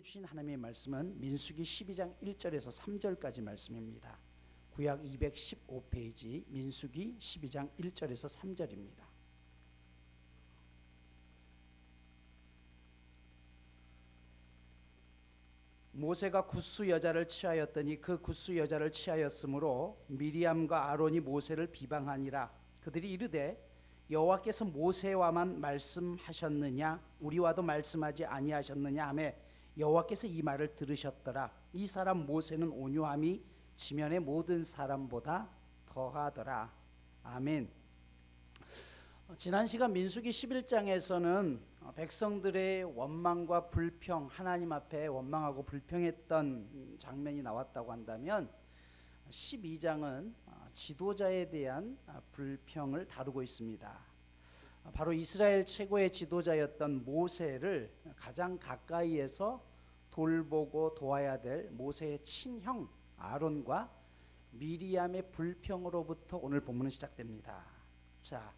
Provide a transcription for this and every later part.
주신 하나님의 말씀은 민수기 12장 1절에서 3절까지 말씀입니다. 구약 215페이지 민수기 12장 1절에서 3절입니다. 모세가 굿수 여자를 취하였더니 그 굿수 여자를 취하였으므로 미리암과 아론이 모세를 비방하니라. 그들이 이르되 여호와께서 모세와만 말씀하셨느냐 우리와도 말씀하지 아니하셨느냐 하며 여호와께서 이 말을 들으셨더라. 이 사람 모세는 온유함이 지면의 모든 사람보다 더하더라. 아멘. 지난 시간 민수기 11장에서는 백성들의 원망과 불평, 하나님 앞에 원망하고 불평했던 장면이 나왔다고 한다면 12장은 지도자에 대한 불평을 다루고 있습니다. 바로 이스라엘 최고의 지도자였던 모세를 가장 가까이에서 돌보고 도와야 될 모세의 친형 아론과 미리암의 불평으로부터 오늘 본문은 시작됩니다. 자,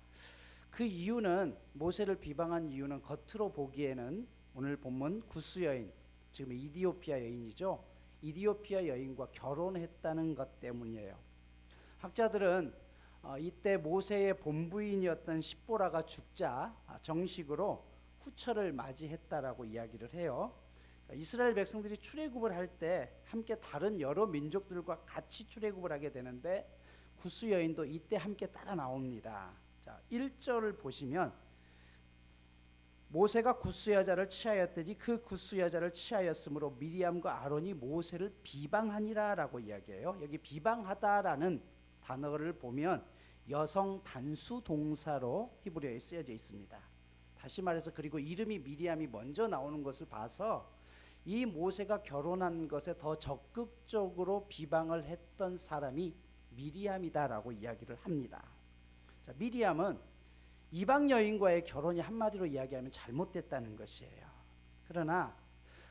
그 이유는 모세를 비방한 이유는 겉으로 보기에는 오늘 본문 굿수 여인, 지금 이디오피아 여인이죠. 이디오피아 여인과 결혼했다는 것 때문이에요. 학자들은 이때 모세의 본부인이었던 십보라가 죽자 정식으로 후처를 맞이했다라고 이야기를 해요. 이스라엘 백성들이 출애굽을 할 때 함께 다른 여러 민족들과 같이 출애굽을 하게 되는데 굿수 여인도 이때 함께 따라 나옵니다. 자, 1절을 보시면 모세가 굿수 여자를 취하였더니 그 굿수 여자를 취하였으므로 미리암과 아론이 모세를 비방하니라라고 이야기해요. 여기 비방하다라는 단어를 보면 여성 단수 동사로 히브리어에 쓰여져 있습니다. 다시 말해서 그리고 이름이 미리암이 먼저 나오는 것을 봐서 이 모세가 결혼한 것에 더 적극적으로 비방을 했던 사람이 미리암이다라고 이야기를 합니다. 자, 미리암은 이방 여인과의 결혼이 한마디로 이야기하면 잘못됐다는 것이에요. 그러나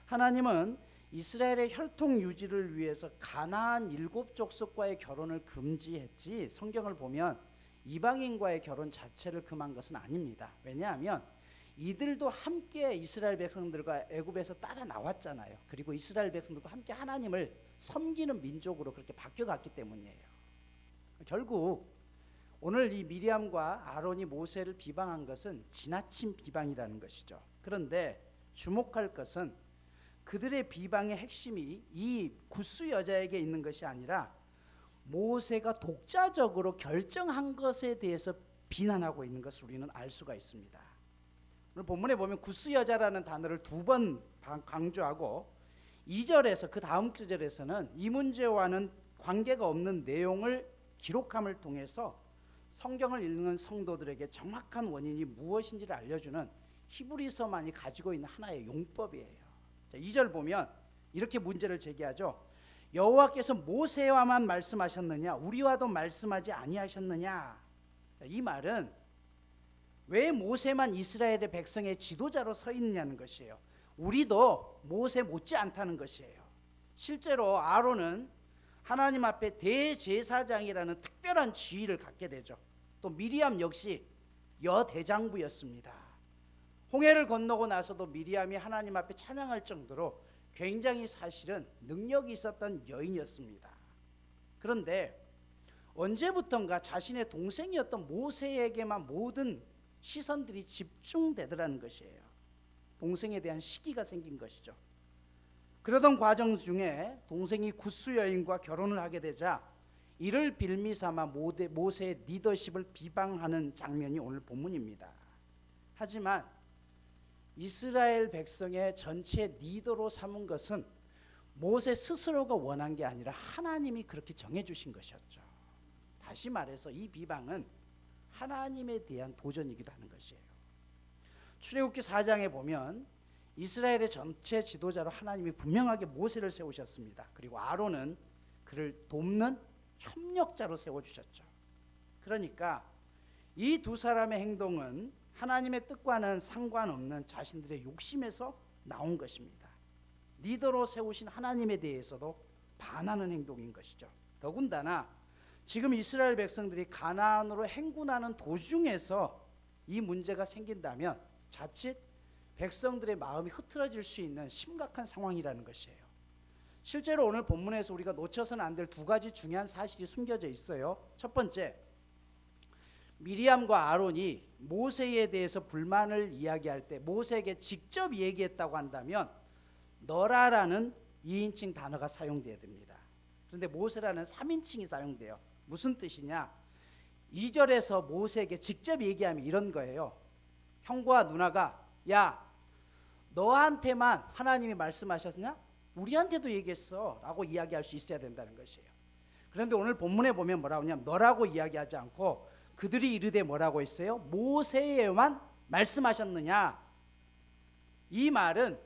하나님은 이스라엘의 혈통 유지를 위해서 가나안 7족속과의 결혼을 금지했지 성경을 보면 이방인과의 결혼 자체를 금한 것은 아닙니다. 왜냐하면 이들도 함께 이스라엘 백성들과 애굽에서 따라 나왔잖아요. 그리고 이스라엘 백성들과 함께 하나님을 섬기는 민족으로 그렇게 바뀌어갔기 때문이에요. 결국 오늘 이 미리암과 아론이 모세를 비방한 것은 지나친 비방이라는 것이죠. 그런데 주목할 것은 그들의 비방의 핵심이 이 굿수 여자에게 있는 것이 아니라 모세가 독자적으로 결정한 것에 대해서 비난하고 있는 것을 우리는 알 수가 있습니다. 오늘 본문에 보면 굿수 여자라는 단어를 2번 강조하고 2절에서 그 다음 구절에서는 이 문제와는 관계가 없는 내용을 기록함을 통해서 성경을 읽는 성도들에게 정확한 원인이 무엇인지를 알려주는 히브리서만이 가지고 있는 하나의 용법이에요. 자, 2절 보면 이렇게 문제를 제기하죠. 여호와께서 모세와만 말씀하셨느냐 우리와도 말씀하지 아니하셨느냐. 자, 이 말은 왜 모세만 이스라엘의 백성의 지도자로 서 있느냐는 것이에요. 우리도 모세 못지 않다는 것이에요. 실제로 아론은 하나님 앞에 대제사장이라는 특별한 지위를 갖게 되죠. 또 미리암 역시 여대장부였습니다. 홍해를 건너고 나서도 미리암이 하나님 앞에 찬양할 정도로 굉장히 사실은 능력이 있었던 여인이었습니다. 그런데 언제부턴가 자신의 동생이었던 모세에게만 모든 시선들이 집중되더라는 것이에요. 동생에 대한 시기가 생긴 것이죠. 그러던 과정 중에 동생이 굿수 여인과 결혼을 하게 되자 이를 빌미삼아 모세의 리더십을 비방하는 장면이 오늘 본문입니다. 하지만 이스라엘 백성의 전체 리더로 삼은 것은 모세 스스로가 원한 게 아니라 하나님이 그렇게 정해주신 것이었죠. 다시 말해서 이 비방은 하나님에 대한 도전이기도 하는 것이에요. 출애굽기 4장에 보면 이스라엘의 전체 지도자로 하나님이 분명하게 모세를 세우셨습니다. 그리고 아론은 그를 돕는 협력자로 세워주셨죠. 그러니까 이 두 사람의 행동은 하나님의 뜻과는 상관없는 자신들의 욕심에서 나온 것입니다. 리더로 세우신 하나님에 대해서도 반하는 행동인 것이죠. 더군다나 지금 이스라엘 백성들이 가나안으로 행군하는 도중에서 이 문제가 생긴다면 자칫 백성들의 마음이 흐트러질 수 있는 심각한 상황이라는 것이에요. 실제로 오늘 본문에서 우리가 놓쳐서는 안 될 두 가지 중요한 사실이 숨겨져 있어요. 첫 번째, 미리암과 아론이 모세에 대해서 불만을 이야기할 때 모세에게 직접 얘기했다고 한다면 너라라는 2인칭 단어가 사용돼야 됩니다. 그런데 모세라는 3인칭이 사용돼요. 무슨 뜻이냐? 2절에서 모세에게 직접 얘기하면 이런 거예요. 형과 누나가 야, 너한테만 하나님이 말씀하셨냐? 우리한테도 얘기했어 라고 이야기할 수 있어야 된다는 것이에요. 그런데 오늘 본문에 보면 뭐라고 하냐면 너라고 이야기하지 않고 그들이 이르되 뭐라고 했어요? 모세에만 말씀하셨느냐? 이 말은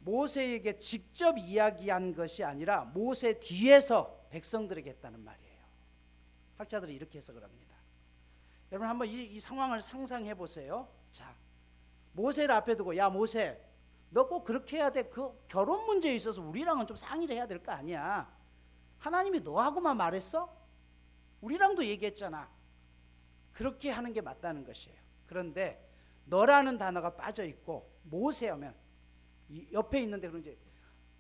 모세에게 직접 이야기한 것이 아니라 모세 뒤에서 백성들에게 했다는 말이에요. 학자들이 이렇게 해석을 합니다. 여러분 한번 이 상황을 상상해 보세요. 자, 모세를 앞에 두고 야 모세, 너 꼭 그렇게 해야 돼. 그 결혼 문제에 있어서 우리랑은 좀 상의를 해야 될 거 아니야. 하나님이 너하고만 말했어? 우리랑도 얘기했잖아. 그렇게 하는 게 맞다는 것이에요. 그런데 너라는 단어가 빠져 있고 모세하면 옆에 있는데 그런 이제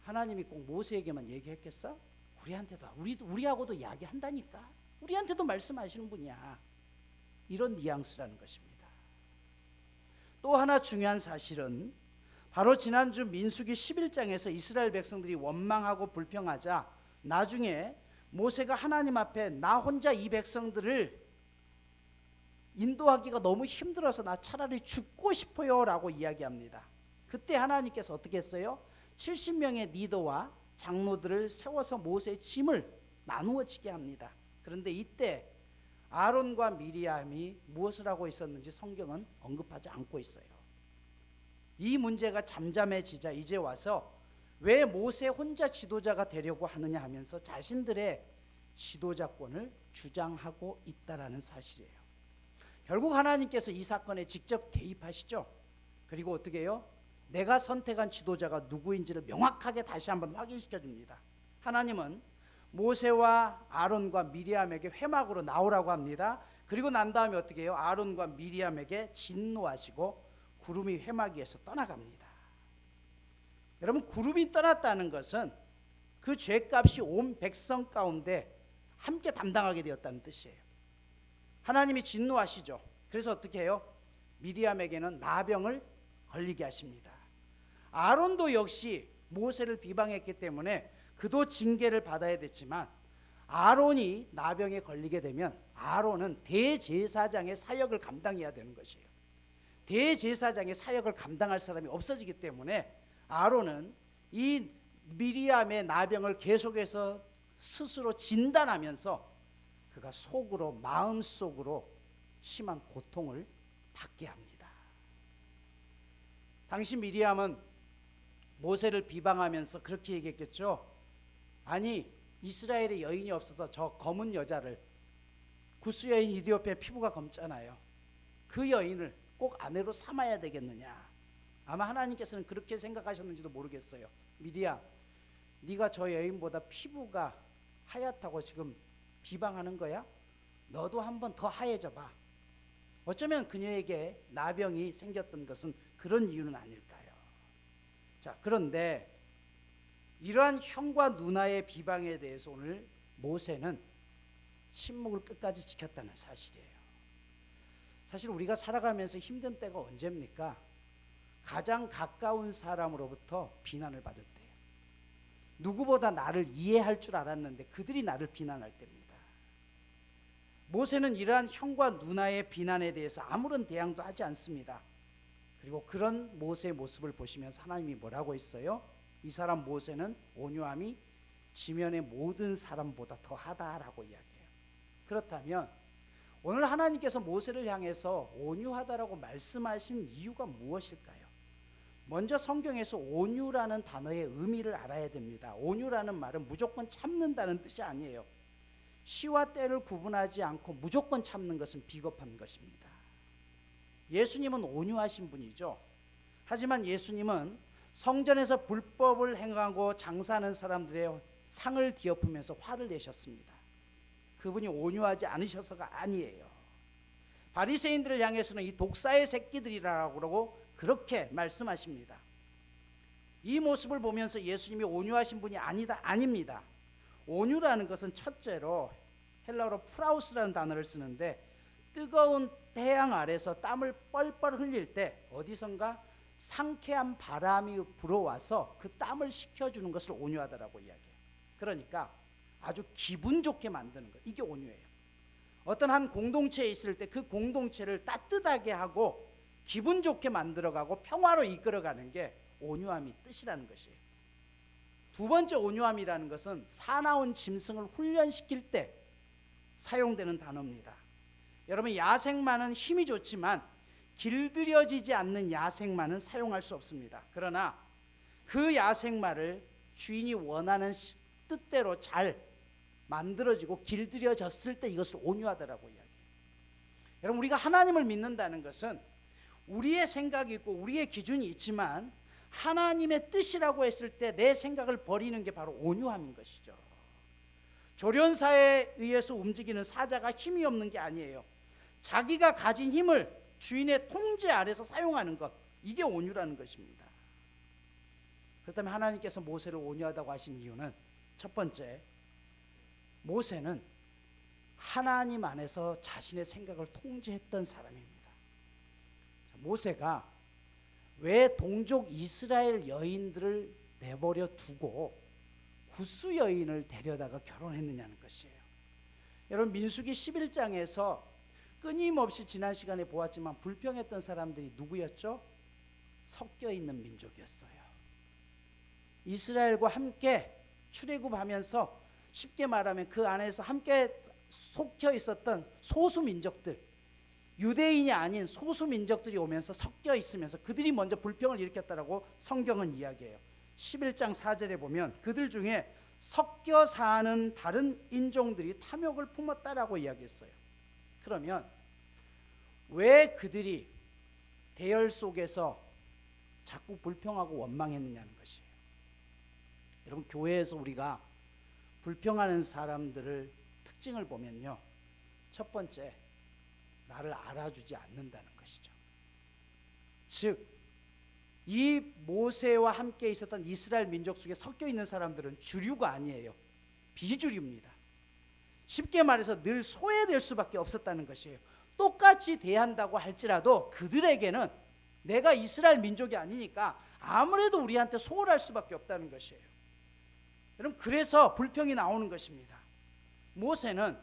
하나님이 꼭 모세에게만 얘기했겠어? 우리한테도 우리하고도 이야기한다니까. 우리한테도 말씀하시는 분이야. 이런 뉘앙스라는 것입니다. 또 하나 중요한 사실은 바로 지난주 민수기 11장에서 이스라엘 백성들이 원망하고 불평하자 나중에 모세가 하나님 앞에 나 혼자 이 백성들을 인도하기가 너무 힘들어서 나 차라리 죽고 싶어요 라고 이야기합니다. 그때 하나님께서 어떻게 했어요? 70명의 리더와 장로들을 세워서 모세의 짐을 나누어 지게 합니다. 그런데 이때 아론과 미리암이 무엇을 하고 있었는지 성경은 언급하지 않고 있어요. 이 문제가 잠잠해지자 이제 와서 왜 모세 혼자 지도자가 되려고 하느냐 하면서 자신들의 지도자권을 주장하고 있다라는 사실이에요. 결국 하나님께서 이 사건에 직접 개입하시죠. 그리고 어떻게 해요? 내가 선택한 지도자가 누구인지를 명확하게 다시 한번 확인시켜 줍니다. 하나님은 모세와 아론과 미리암에게 회막으로 나오라고 합니다. 그리고 난 다음에 어떻게 해요? 아론과 미리암에게 진노하시고 구름이 회막 위에서 떠나갑니다. 여러분, 구름이 떠났다는 것은 그 죄값이 온 백성 가운데 함께 담당하게 되었다는 뜻이에요. 하나님이 진노하시죠. 그래서 어떻게 해요? 미리암에게는 나병을 걸리게 하십니다. 아론도 역시 모세를 비방했기 때문에 그도 징계를 받아야 됐지만 아론이 나병에 걸리게 되면 아론은 대제사장의 사역을 감당해야 되는 것이에요. 대제사장의 사역을 감당할 사람이 없어지기 때문에 아론은 이 미리암의 나병을 계속해서 스스로 진단하면서 그가 속으로 마음속으로 심한 고통을 받게 합니다. 당시 미리암은 모세를 비방하면서 그렇게 얘기했겠죠. 아니 이스라엘에 여인이 없어서 저 검은 여자를, 구스 여인 이디오피아 피부가 검잖아요. 그 여인을 꼭 아내로 삼아야 되겠느냐. 아마 하나님께서는 그렇게 생각하셨는지도 모르겠어요. 미리암, 네가 저 여인보다 피부가 하얗다고 지금 비방하는 거야? 너도 한번 더 하얘져 봐. 어쩌면 그녀에게 나병이 생겼던 것은 그런 이유는 아닐까요? 자, 그런데 이러한 형과 누나의 비방에 대해서 오늘 모세는 침묵을 끝까지 지켰다는 사실이에요. 사실 우리가 살아가면서 힘든 때가 언제입니까? 가장 가까운 사람으로부터 비난을 받을 때예요. 누구보다 나를 이해할 줄 알았는데 그들이 나를 비난할 때입니다. 모세는 이러한 형과 누나의 비난에 대해서 아무런 대응도 하지 않습니다. 그리고 그런 모세의 모습을 보시면서 하나님이 뭐라고 했어요? 이 사람 모세는 온유함이 지면의 모든 사람보다 더하다라고 이야기해요. 그렇다면 오늘 하나님께서 모세를 향해서 온유하다라고 말씀하신 이유가 무엇일까요? 먼저 성경에서 온유라는 단어의 의미를 알아야 됩니다. 온유라는 말은 무조건 참는다는 뜻이 아니에요. 시와 때를 구분하지 않고 무조건 참는 것은 비겁한 것입니다. 예수님은 온유하신 분이죠. 하지만 예수님은 성전에서 불법을 행하고 장사하는 사람들의 상을 뒤엎으면서 화를 내셨습니다. 그분이 온유하지 않으셔서가 아니에요. 바리새인들을 향해서는 이 독사의 새끼들이라고 그러고 그렇게 말씀하십니다. 이 모습을 보면서 예수님이 온유하신 분이 아닙니다. 온유라는 것은 첫째로 헬라어로 프라우스라는 단어를 쓰는데, 뜨거운 태양 아래서 땀을 뻘뻘 흘릴 때 어디선가 상쾌한 바람이 불어와서 그 땀을 식혀주는 것을 온유하다라고 이야기해요. 그러니까 아주 기분 좋게 만드는 것, 이게 온유예요. 어떤 한 공동체에 있을 때 그 공동체를 따뜻하게 하고 기분 좋게 만들어가고 평화로 이끌어가는 게 온유함이 뜻이라는 것이에요. 두 번째 온유함이라는 것은 사나운 짐승을 훈련시킬 때 사용되는 단어입니다. 여러분, 야생마는 힘이 좋지만 길들여지지 않는 야생마는 사용할 수 없습니다. 그러나 그 야생마를 주인이 원하는 뜻대로 잘 만들어지고 길들여졌을 때 이것을 온유하다라고 이야기해요. 여러분, 우리가 하나님을 믿는다는 것은 우리의 생각이 있고 우리의 기준이 있지만 하나님의 뜻이라고 했을 때 내 생각을 버리는 게 바로 온유함인 것이죠. 조련사에 의해서 움직이는 사자가 힘이 없는 게 아니에요. 자기가 가진 힘을 주인의 통제 아래서 사용하는 것, 이게 온유라는 것입니다. 그렇다면 하나님께서 모세를 온유하다고 하신 이유는, 첫 번째, 모세는 하나님 안에서 자신의 생각을 통제했던 사람입니다. 모세가 왜 동족 이스라엘 여인들을 내버려 두고 구스 여인을 데려다가 결혼했느냐는 것이에요. 여러분, 민수기 11장에서 끊임없이 지난 시간에 보았지만 불평했던 사람들이 누구였죠? 섞여 있는 민족이었어요. 이스라엘과 함께 출애굽하면서 쉽게 말하면 그 안에서 함께 속혀 있었던 소수 민족들, 유대인이 아닌 소수 민족들이 오면서 섞여 있으면서 그들이 먼저 불평을 일으켰다라고 성경은 이야기해요. 11장 4절에 보면 그들 중에 섞여 사는 다른 인종들이 탐욕을 품었다라고 이야기했어요. 그러면 왜 그들이 대열 속에서 자꾸 불평하고 원망했느냐는 것이에요. 여러분, 교회에서 우리가 불평하는 사람들을 특징을 보면요, 첫 번째, 나를 알아주지 않는다는 것이죠. 즉, 이 모세와 함께 있었던 이스라엘 민족 속에 섞여 있는 사람들은 주류가 아니에요. 비주류입니다. 쉽게 말해서 늘 소외될 수밖에 없었다는 것이에요. 똑같이 대한다고 할지라도 그들에게는 내가 이스라엘 민족이 아니니까 아무래도 우리한테 소홀할 수밖에 없다는 것이에요. 여러분, 그래서 불평이 나오는 것입니다. 모세는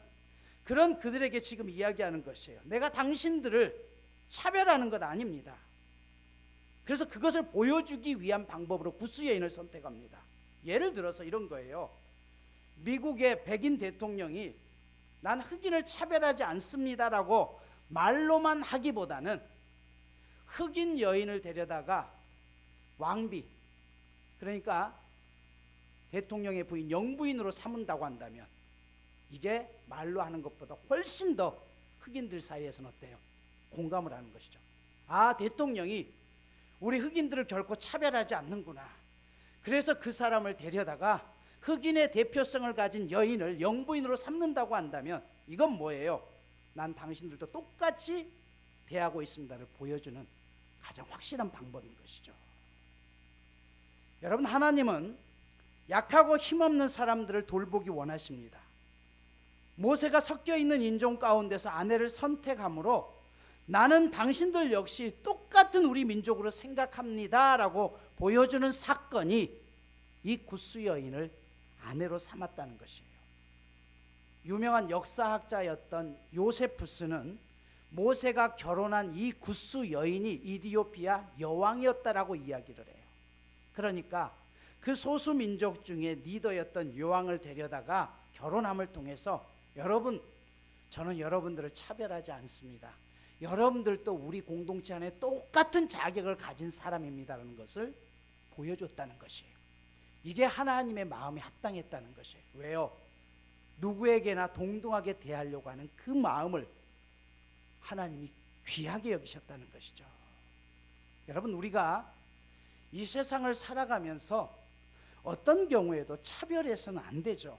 그런 그들에게 지금 이야기하는 것이에요. 내가 당신들을 차별하는 것 아닙니다. 그래서 그것을 보여주기 위한 방법으로 구스 여인을 선택합니다. 예를 들어서 이런 거예요. 미국의 백인 대통령이 난 흑인을 차별하지 않습니다라고 말로만 하기보다는 흑인 여인을 데려다가 왕비, 그러니까 대통령의 부인, 영부인으로 삼은다고 한다면 이게 말로 하는 것보다 훨씬 더 흑인들 사이에서는 어때요? 공감을 하는 것이죠. 아, 대통령이 우리 흑인들을 결코 차별하지 않는구나. 그래서 그 사람을 데려다가 흑인의 대표성을 가진 여인을 영부인으로 삼는다고 한다면 이건 뭐예요? 난 당신들도 똑같이 대하고 있습니다를 보여주는 가장 확실한 방법인 것이죠. 여러분, 하나님은 약하고 힘없는 사람들을 돌보기 원하십니다. 모세가 섞여 있는 인종 가운데서 아내를 선택함으로 나는 당신들 역시 똑같은 우리 민족으로 생각합니다라고 보여주는 사건이 이 구스 여인을 아내로 삼았다는 것이에요. 유명한 역사학자였던 요세푸스는 모세가 결혼한 이 구스 여인이 이디오피아 여왕이었다라고 이야기를 해요. 그러니까 그 소수 민족 중에 리더였던 여왕을 데려다가 결혼함을 통해서 여러분, 저는 여러분들을 차별하지 않습니다. 여러분들도 우리 공동체 안에 똑같은 자격을 가진 사람입니다라는 것을 보여줬다는 것이에요. 이게 하나님의 마음에 합당했다는 것이에요. 왜요? 누구에게나 동등하게 대하려고 하는 그 마음을 하나님이 귀하게 여기셨다는 것이죠. 여러분, 우리가 이 세상을 살아가면서 어떤 경우에도 차별해서는 안 되죠.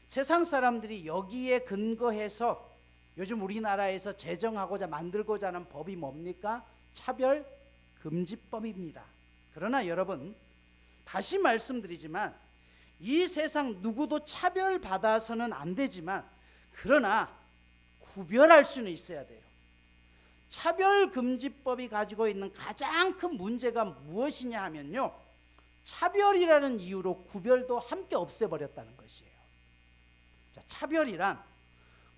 세상 사람들이 여기에 근거해서 요즘 우리나라에서 제정하고자 만들고자 하는 법이 뭡니까? 차별 금지법입니다. 그러나 여러분, 다시 말씀드리지만 이 세상 누구도 차별받아서는 안 되지만, 그러나 구별할 수는 있어야 돼요. 차별금지법이 가지고 있는 가장 큰 문제가 무엇이냐 하면요, 차별이라는 이유로 구별도 함께 없애버렸다는 것이에요. 자, 차별이란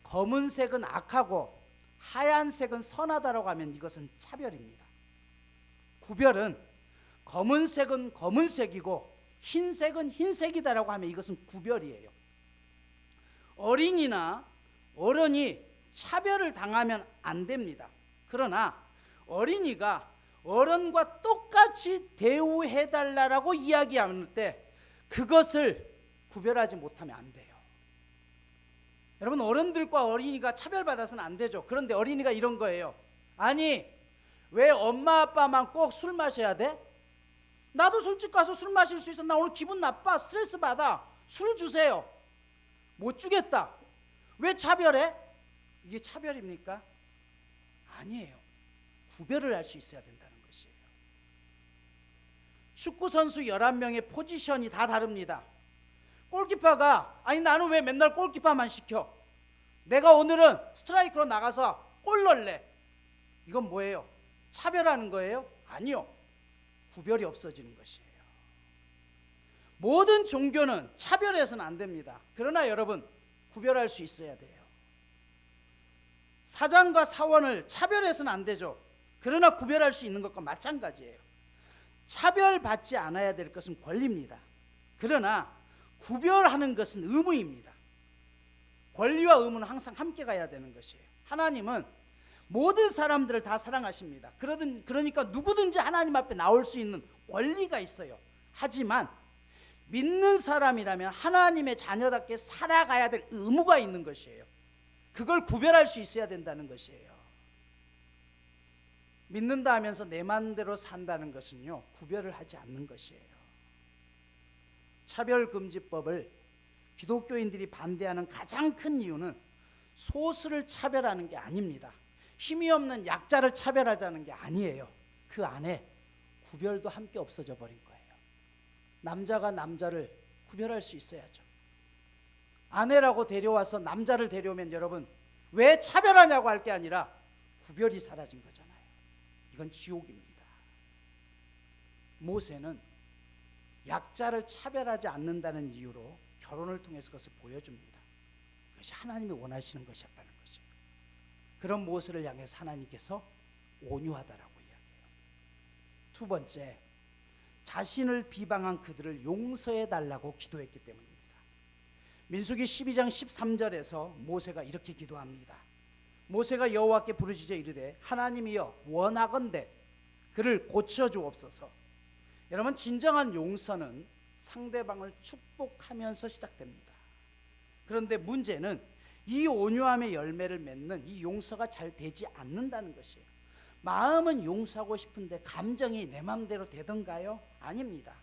검은색은 악하고 하얀색은 선하다라고 하면 이것은 차별입니다. 구별은 검은색은 검은색이고 흰색은 흰색이다라고 하면 이것은 구별이에요. 어린이나 어른이 차별을 당하면 안 됩니다. 그러나 어린이가 어른과 똑같이 대우해달라고 이야기할 때 그것을 구별하지 못하면 안 돼요. 여러분, 어른들과 어린이가 차별받아서는 안 되죠. 그런데 어린이가 이런 거예요. 아니, 왜 엄마 아빠만 꼭 술 마셔야 돼? 나도 술집 가서 술 마실 수 있어. 나 오늘 기분 나빠, 스트레스 받아, 술 주세요. 못 주겠다. 왜 차별해? 이게 차별입니까? 아니에요. 구별을 할 수 있어야 된다는 것이에요. 축구선수 11명의 포지션이 다 다릅니다. 골키퍼가 아니 나는 왜 맨날 골키퍼만 시켜? 내가 오늘은 스트라이크로 나가서 골 넣을래. 이건 뭐예요? 차별하는 거예요? 아니요. 구별이 없어지는 것이에요. 모든 종교는 차별해서는 안 됩니다. 그러나 여러분, 구별할 수 있어야 돼요. 사장과 사원을 차별해서는 안 되죠. 그러나 구별할 수 있는 것과 마찬가지예요. 차별받지 않아야 될 것은 권리입니다. 그러나 구별하는 것은 의무입니다. 권리와 의무는 항상 함께 가야 되는 것이에요. 하나님은 모든 사람들을 다 사랑하십니다. 그러니까 누구든지 하나님 앞에 나올 수 있는 권리가 있어요. 하지만 믿는 사람이라면 하나님의 자녀답게 살아가야 될 의무가 있는 것이에요. 그걸 구별할 수 있어야 된다는 것이에요. 믿는다 하면서 내 마음대로 산다는 것은요, 구별을 하지 않는 것이에요. 차별금지법을 기독교인들이 반대하는 가장 큰 이유는 소수를 차별하는 게 아닙니다. 힘이 없는 약자를 차별하자는 게 아니에요. 그 안에 구별도 함께 없어져 버린 거예요. 남자가 남자를 구별할 수 있어야죠. 아내라고 데려와서 남자를 데려오면 여러분, 왜 차별하냐고 할 게 아니라 구별이 사라진 거잖아요. 이건 지옥입니다. 모세는 약자를 차별하지 않는다는 이유로 결혼을 통해서 그것을 보여줍니다. 그것이 하나님이 원하시는 것이었다는 거죠. 그런 모세를 향해서 하나님께서 온유하다라고 이야기해요. 두 번째, 자신을 비방한 그들을 용서해달라고 기도했기 때문입니다. 민수기 12장 13절에서 모세가 이렇게 기도합니다. 모세가 여호와께 부르짖어 이르되 하나님이여 원하건대 그를 고쳐주옵소서. 여러분, 진정한 용서는 상대방을 축복하면서 시작됩니다. 그런데 문제는 이 온유함의 열매를 맺는 이 용서가 잘 되지 않는다는 것이에요. 마음은 용서하고 싶은데 감정이 내 마음대로 되던가요? 아닙니다.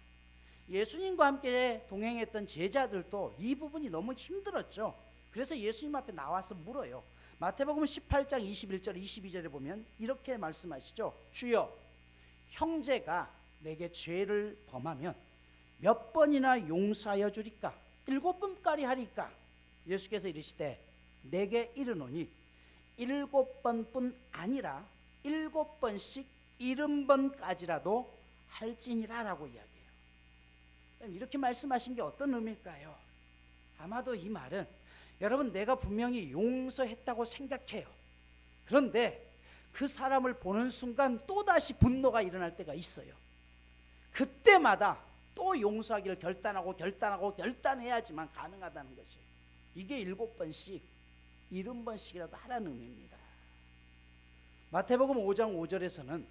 예수님과 함께 동행했던 제자들도 이 부분이 너무 힘들었죠. 그래서 예수님 앞에 나와서 물어요. 마태복음 18장 21절 22절에 보면 이렇게 말씀하시죠. 주여, 형제가 내게 죄를 범하면 몇 번이나 용서하여 주리까? 7번까지 하리까? 예수께서 이르시되 내게 이르노니 7번뿐 아니라 7번씩 70번까지라도 할지니라 라고 이야기해요. 이렇게 말씀하신 게 어떤 의미일까요? 아마도 이 말은 여러분, 내가 분명히 용서했다고 생각해요. 그런데 그 사람을 보는 순간 또다시 분노가 일어날 때가 있어요. 그때마다 또 용서하기를 결단해야지만 가능하다는 것이에요. 이게 7번씩 70번씩이라도 하라는 의미입니다. 마태복음 5장 5절에서는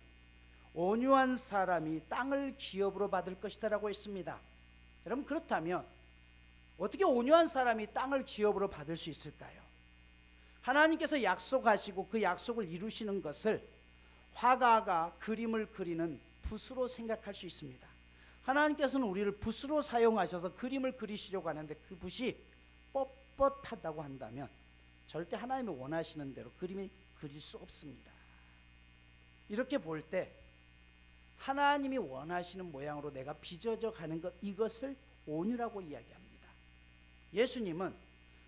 온유한 사람이 땅을 기업으로 받을 것이다 라고 했습니다. 여러분, 그렇다면 어떻게 온유한 사람이 땅을 기업으로 받을 수 있을까요? 하나님께서 약속하시고 그 약속을 이루시는 것을 화가가 그림을 그리는 붓으로 생각할 수 있습니다. 하나님께서는 우리를 붓으로 사용하셔서 그림을 그리시려고 하는데 그 붓이 뻣뻣하다고 한다면 절대 하나님이 원하시는 대로 그림이 그릴 수 없습니다. 이렇게 볼 때 하나님이 원하시는 모양으로 내가 빚어져 가는 것, 이것을 온유라고 이야기합니다. 예수님은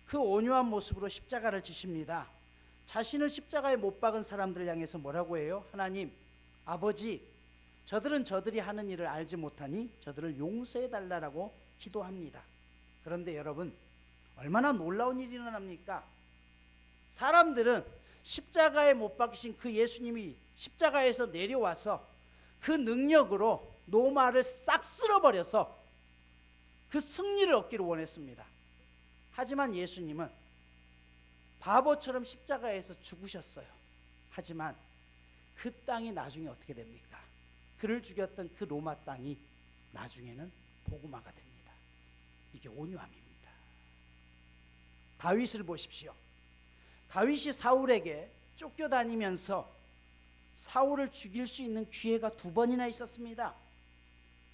그 온유한 모습으로 십자가를 지십니다. 자신을 십자가에 못 박은 사람들을 향해서 뭐라고 해요? 하나님, 아버지, 저들은 저들이 하는 일을 알지 못하니 저들을 용서해 달라고 기도합니다. 그런데 여러분, 얼마나 놀라운 일이 일어납니까? 사람들은 십자가에 못 박히신 그 예수님이 십자가에서 내려와서 그 능력으로 노마를 싹 쓸어버려서 그 승리를 얻기를 원했습니다. 하지만 예수님은 바보처럼 십자가에서 죽으셨어요. 하지만 그 땅이 나중에 어떻게 됩니까? 그를 죽였던 그 로마 땅이 나중에는 복음화가 됩니다. 이게 온유함입니다. 다윗을 보십시오. 다윗이 사울에게 쫓겨다니면서 사울을 죽일 수 있는 기회가 2번이나 있었습니다.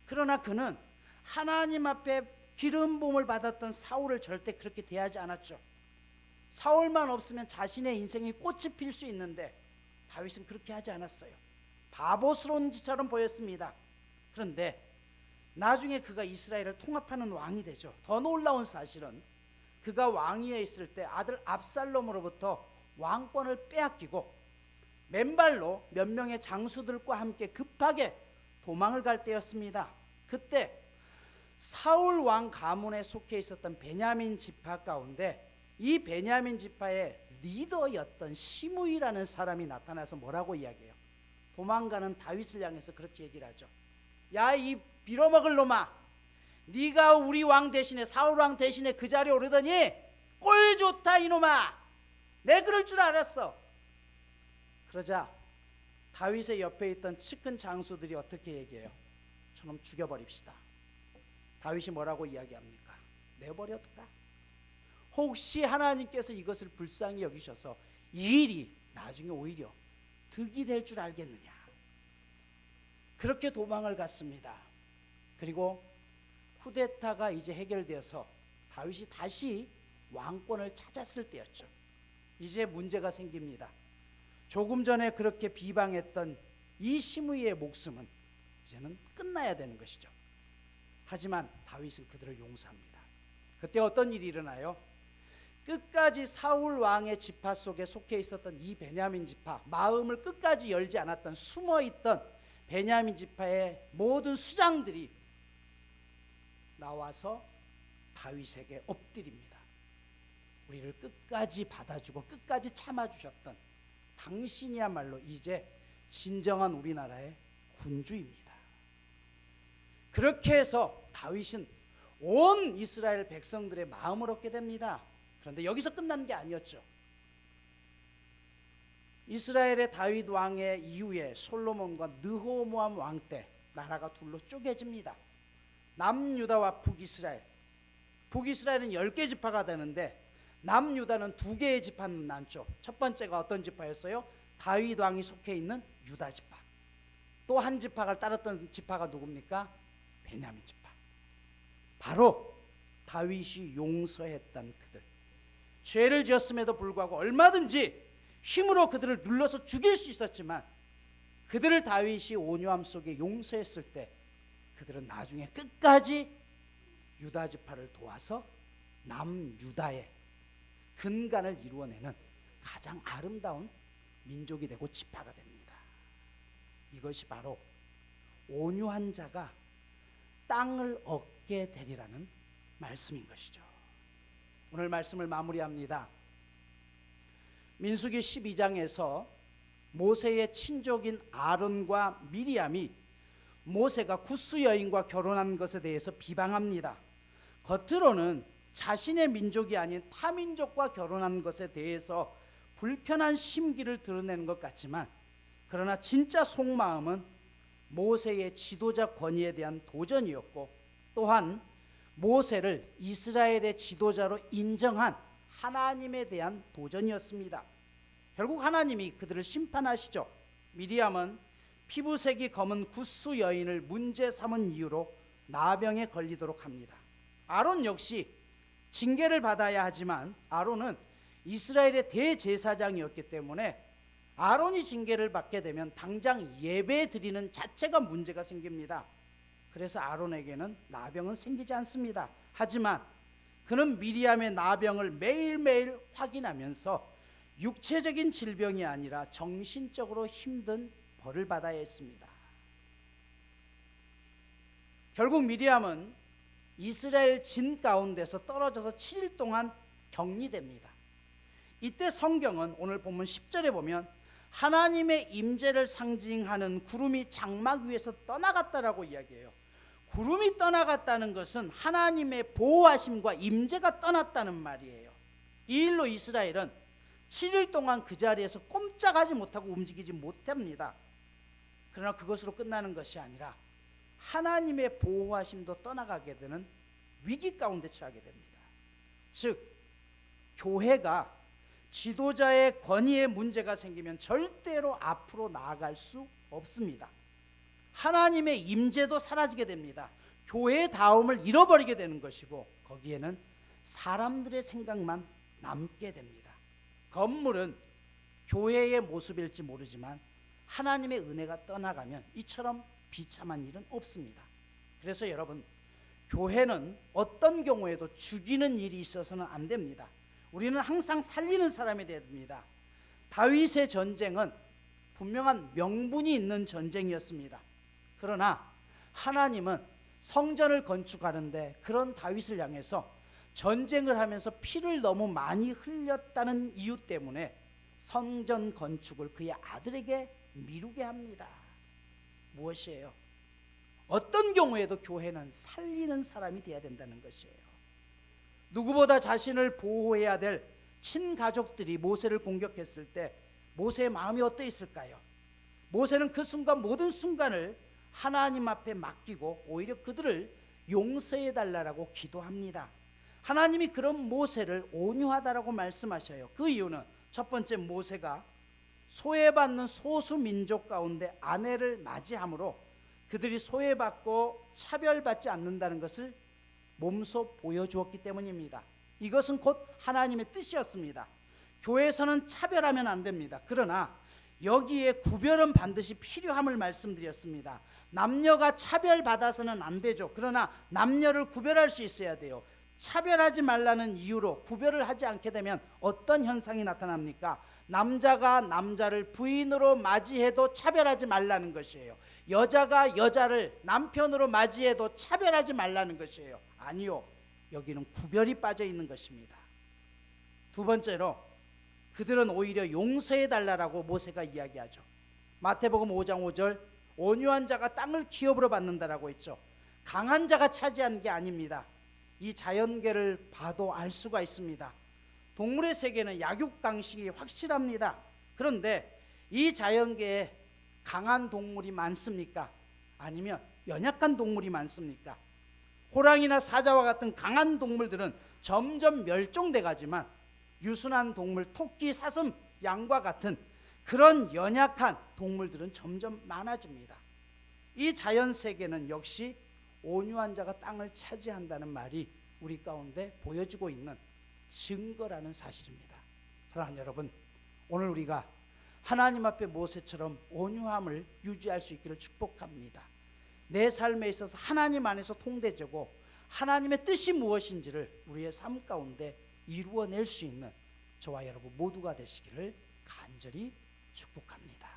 그러나 그는 하나님 앞에 기름 부음을 받았던 사울을 절대 그렇게 대하지 않았죠. 사울만 없으면 자신의 인생이 꽃이 필 수 있는데 다윗은 그렇게 하지 않았어요. 바보스러운 짓처럼 보였습니다. 그런데 나중에 그가 이스라엘을 통합하는 왕이 되죠. 더 놀라운 사실은 그가 왕위에 있을 때 아들 압살롬으로부터 왕권을 빼앗기고 맨발로 몇 명의 장수들과 함께 급하게 도망을 갈 때였습니다. 그때 사울 왕 가문에 속해 있었던 베냐민 지파 가운데 이 베냐민 지파의 리더였던 시므이라는 사람이 나타나서 뭐라고 이야기해요? 도망가는 다윗을 향해서 그렇게 얘기를 하죠. 야, 이 빌어먹을 놈아, 네가 우리 왕 대신에, 사울 왕 대신에 그 자리에 오르더니 꼴 좋다 이놈아, 내 그럴 줄 알았어. 그러자 다윗의 옆에 있던 측근 장수들이 어떻게 얘기해요? 저놈 죽여버립시다. 다윗이 뭐라고 이야기합니까? 내버려둬라. 혹시 하나님께서 이것을 불쌍히 여기셔서 이 일이 나중에 오히려 득이 될 줄 알겠느냐. 그렇게 도망을 갔습니다. 그리고 쿠데타가 이제 해결되어서 다윗이 다시 왕권을 찾았을 때였죠. 이제 문제가 생깁니다. 조금 전에 그렇게 비방했던 이 시므이의 목숨은 이제는 끝나야 되는 것이죠. 하지만 다윗은 그들을 용서합니다. 그때 어떤 일이 일어나요? 끝까지 사울 왕의 지파 속에 속해 있었던 이 베냐민 지파, 마음을 끝까지 열지 않았던 숨어있던 베냐민 지파의 모든 수장들이 나와서 다윗에게 엎드립니다. 우리를 끝까지 받아주고 끝까지 참아주셨던 당신이야말로 이제 진정한 우리나라의 군주입니다. 그렇게 해서 다윗은 온 이스라엘 백성들의 마음을 얻게 됩니다. 그런데 여기서 끝난 게 아니었죠. 이스라엘의 다윗 왕의 이후에 솔로몬과 느호모암 왕 때 나라가 둘로 쪼개집니다. 남유다와 북이스라엘. 북이스라엘은 10개 지파가 되는데 남유다는 2개의 지파는 남죠. 첫 번째가 어떤 지파였어요? 다윗 왕이 속해 있는 유다 지파. 또 한 지파를 따랐던 지파가 누굽니까? 베냐민 지파. 바로 다윗이 용서했던 그들. 죄를 지었음에도 불구하고 얼마든지 힘으로 그들을 눌러서 죽일 수 있었지만 그들을 다윗이 온유함 속에 용서했을 때 그들은 나중에 끝까지 유다 지파를 도와서 남유다의 근간을 이루어내는 가장 아름다운 민족이 되고 지파가 됩니다. 이것이 바로 온유한 자가 땅을 얻게 되리라는 말씀인 것이죠. 오늘 말씀을 마무리합니다. 민수기 12장에서 모세의 친족인 아론과 미리암이 모세가 구스 여인과 결혼한 것에 대해서 비방합니다. 겉으로는 자신의 민족이 아닌 타민족과 결혼한 것에 대해서 불편한 심기를 드러내는 것 같지만 그러나 진짜 속마음은 모세의 지도자 권위에 대한 도전이었고 또한 모세를 이스라엘의 지도자로 인정한 하나님에 대한 도전이었습니다. 결국 하나님이 그들을 심판하시죠. 미리암은 피부색이 검은 구스 여인을 문제 삼은 이유로 나병에 걸리도록 합니다. 아론 역시 징계를 받아야 하지만 아론은 이스라엘의 대제사장이었기 때문에 아론이 징계를 받게 되면 당장 예배 드리는 자체가 문제가 생깁니다. 그래서 아론에게는 나병은 생기지 않습니다. 하지만 그는 미리암의 나병을 매일매일 확인하면서 육체적인 질병이 아니라 정신적으로 힘든 벌을 받아야 했습니다. 결국 미리암은 이스라엘 진 가운데서 떨어져서 7일 동안 격리됩니다. 이때 성경은 오늘 본문 10절에 보면 하나님의 임재를 상징하는 구름이 장막 위에서 떠나갔다라고 이야기해요. 구름이 떠나갔다는 것은 하나님의 보호하심과 임재가 떠났다는 말이에요. 이 일로 이스라엘은 7일 동안 그 자리에서 꼼짝하지 못하고 움직이지 못합니다. 그러나 그것으로 끝나는 것이 아니라 하나님의 보호하심도 떠나가게 되는 위기 가운데 처하게 됩니다. 즉 교회가 지도자의 권위에 문제가 생기면 절대로 앞으로 나아갈 수 없습니다. 하나님의 임재도 사라지게 됩니다. 교회의 다움을 잃어버리게 되는 것이고 거기에는 사람들의 생각만 남게 됩니다. 건물은 교회의 모습일지 모르지만 하나님의 은혜가 떠나가면 이처럼 비참한 일은 없습니다. 그래서 여러분, 교회는 어떤 경우에도 죽이는 일이 있어서는 안 됩니다. 우리는 항상 살리는 사람이 되어야 됩니다. 다윗의 전쟁은 분명한 명분이 있는 전쟁이었습니다. 그러나 하나님은 성전을 건축하는데 그런 다윗을 향해서 전쟁을 하면서 피를 너무 많이 흘렸다는 이유 때문에 성전 건축을 그의 아들에게 미루게 합니다. 무엇이에요? 어떤 경우에도 교회는 살리는 사람이 되어야 된다는 것이에요. 누구보다 자신을 보호해야 될 친가족들이 모세를 공격했을 때 모세의 마음이 어떠했을까요? 모세는 그 순간 모든 순간을 하나님 앞에 맡기고 오히려 그들을 용서해 달라고 기도합니다. 하나님이 그런 모세를 온유하다라고 말씀하셔요. 그 이유는 첫 번째, 모세가 소외받는 소수 민족 가운데 아내를 맞이함으로 그들이 소외받고 차별받지 않는다는 것을 몸소 보여주었기 때문입니다. 이것은 곧 하나님의 뜻이었습니다. 교회에서는 차별하면 안 됩니다. 그러나 여기에 구별은 반드시 필요함을 말씀드렸습니다. 남녀가 차별받아서는 안 되죠. 그러나 남녀를 구별할 수 있어야 돼요. 차별하지 말라는 이유로 구별을 하지 않게 되면 어떤 현상이 나타납니까? 남자가 남자를 부인으로 맞이해도 차별하지 말라는 것이에요. 여자가 여자를 남편으로 맞이해도 차별하지 말라는 것이에요. 아니요, 여기는 구별이 빠져 있는 것입니다. 두 번째로 그들은 오히려 용서해 달라고 모세가 이야기하죠. 마태복음 5장 5절, 온유한 자가 땅을 기업으로 받는다라고 했죠. 강한 자가 차지한 게 아닙니다. 이 자연계를 봐도 알 수가 있습니다. 동물의 세계는 약육강식이 확실합니다. 그런데 이 자연계에 강한 동물이 많습니까? 아니면 연약한 동물이 많습니까? 호랑이나 사자와 같은 강한 동물들은 점점 멸종돼 가지만 유순한 동물, 토끼, 사슴, 양과 같은 그런 연약한 동물들은 점점 많아집니다. 이 자연 세계는 역시 온유한 자가 땅을 차지한다는 말이 우리 가운데 보여지고 있는 증거라는 사실입니다. 사랑하는 여러분, 오늘 우리가 하나님 앞에 모세처럼 온유함을 유지할 수 있기를 축복합니다. 내 삶에 있어서 하나님 안에서 통되되고 하나님의 뜻이 무엇인지를 우리의 삶 가운데 이루어낼 수 있는 저와 여러분 모두가 되시기를 간절히 축복합니다.